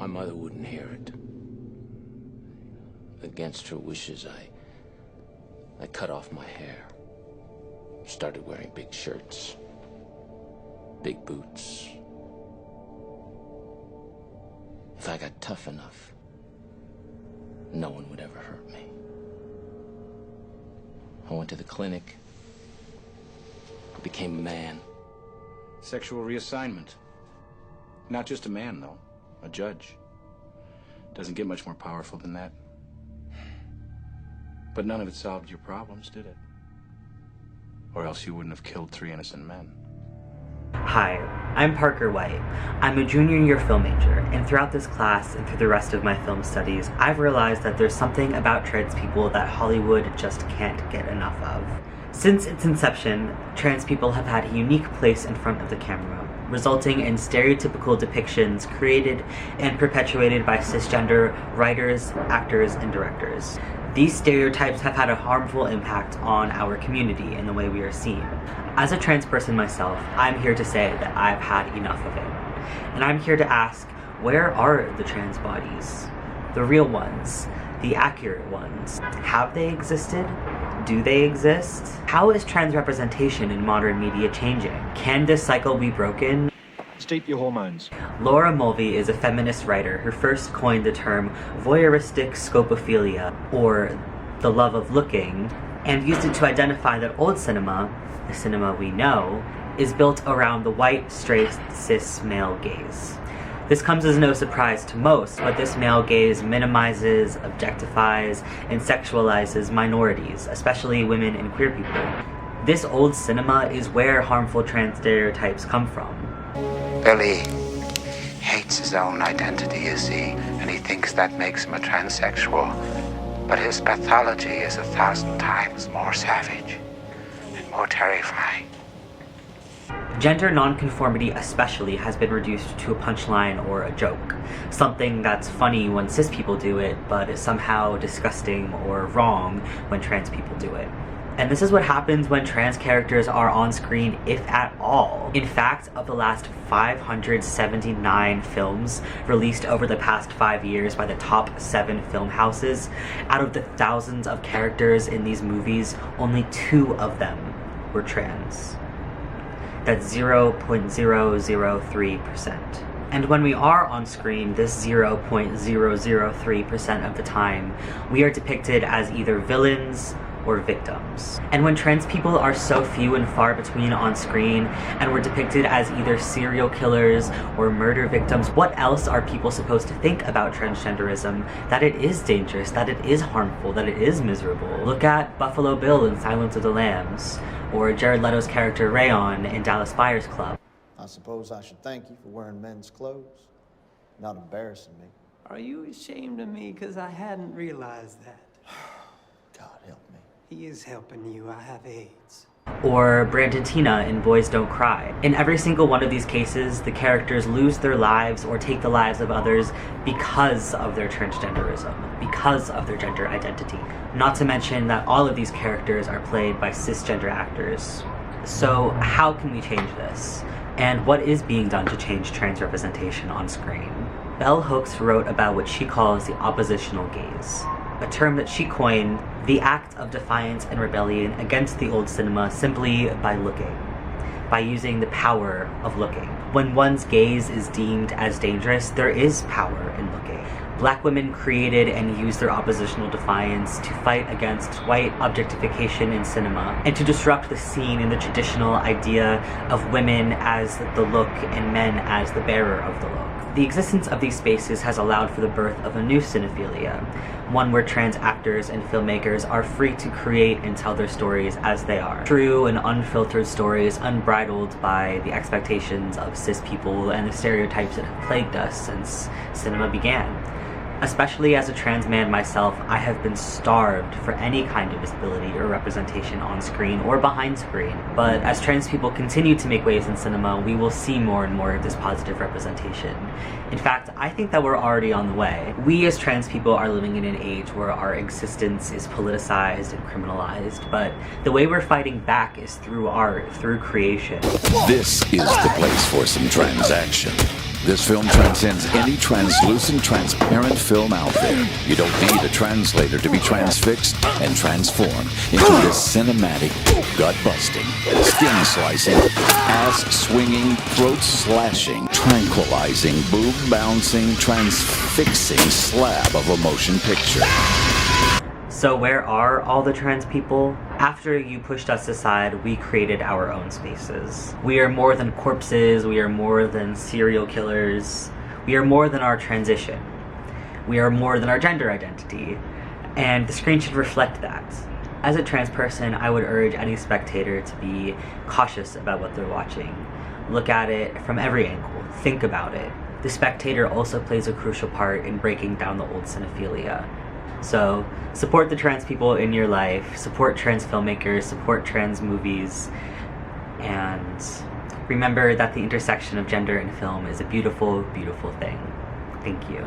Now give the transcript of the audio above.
My mother wouldn't hear it. Against her wishes, I cut off my hair. Started wearing big shirts, big boots. If I got tough enough, no one would ever hurt me. I went to the clinic. I became a man. Sexual reassignment. Not just a man, though. A judge. Doesn't get much more powerful than that. But none of it solved your problems, did it? Or else you wouldn't have killed 3 innocent men. Hi, I'm Parker White. I'm a junior year film major, and throughout this class and through the rest of my film studies, I've realized that there's something about trans people that Hollywood just can't get enough of. Since its inception, trans people have had a unique place in front of the camera, resulting in stereotypical depictions created and perpetuated by cisgender writers, actors, and directors. These stereotypes have had a harmful impact on our community and the way we are seen. As a trans person myself, I'm here to say that I've had enough of it. And I'm here to ask, where are the trans bodies? The real ones, the accurate ones. Have they existed? Do they exist? How is trans representation in modern media changing? Can this cycle be broken? State your hormones. Laura Mulvey is a feminist writer who first coined the term voyeuristic scopophilia, or the love of looking, and used it to identify that old cinema, the cinema we know, is built around the white, straight, cis male gaze. This comes as no surprise to most, but this male gaze minimizes, objectifies, and sexualizes minorities, especially women and queer people. This old cinema is where harmful trans stereotypes come from. Billy hates his own identity, you see, and he thinks that makes him a transsexual. But his pathology is 1,000 times more savage and more terrifying. Gender nonconformity especially has been reduced to a punchline or a joke. Something that's funny when cis people do it, but is somehow disgusting or wrong when trans people do it. And this is what happens when trans characters are on screen, if at all. In fact, of the last 579 films released over the past 5 years by the top 7 film houses, out of the thousands of characters in these movies, only 2 of them were trans. That's 0.003%. And when we are on screen, this 0.003% of the time, we are depicted as either villains or victims. And when trans people are so few and far between on screen, and we're depicted as either serial killers or murder victims, what else are people supposed to think about transgenderism? That it is dangerous, that it is harmful, that it is miserable. Look at Buffalo Bill in Silence of the Lambs, or Jared Leto's character Rayon in Dallas Buyers Club. I suppose I should thank you for wearing men's clothes, not embarrassing me. Are you ashamed of me? Because I hadn't realized that. God help me. He is helping you. I have AIDS. Or Brandon Tina in Boys Don't Cry. In every single one of these cases, the characters lose their lives or take the lives of others because of their transgenderism, because of their gender identity. Not to mention that all of these characters are played by cisgender actors. So how can we change this? And what is being done to change trans representation on screen? Bell Hooks wrote about what she calls the oppositional gaze, a term that she coined, the act of defiance and rebellion against the old cinema simply by looking, by using the power of looking. When one's gaze is deemed as dangerous, there is power in looking. Black women created and used their oppositional defiance to fight against white objectification in cinema and to disrupt the scene in the traditional idea of women as the look and men as the bearer of the look. The existence of these spaces has allowed for the birth of a new cinephilia, one where trans actors and filmmakers are free to create and tell their stories as they are. True and unfiltered stories unbridled by the expectations of cis people and the stereotypes that have plagued us since cinema began. Especially as a trans man myself, I have been starved for any kind of visibility or representation on screen or behind screen. But as trans people continue to make waves in cinema, we will see more and more of this positive representation. In fact, I think that we're already on the way. We as trans people are living in an age where our existence is politicized and criminalized, but the way we're fighting back is through art, through creation. This is the place for some transaction. This film transcends any translucent, transparent film out there. You don't need a translator to be transfixed and transformed into this cinematic, gut-busting, skin-slicing, ass-swinging, throat-slashing, tranquilizing, boob-bouncing, transfixing slab of a motion picture. So where are all the trans people? After you pushed us aside, we created our own spaces. We are more than corpses, we are more than serial killers, we are more than our transition. We are more than our gender identity, and the screen should reflect that. As a trans person, I would urge any spectator to be cautious about what they're watching. Look at it from every angle, think about it. The spectator also plays a crucial part in breaking down the old cinephilia. So, support the trans people in your life, support trans filmmakers, support trans movies, and remember that the intersection of gender and film is a beautiful, beautiful thing. Thank you.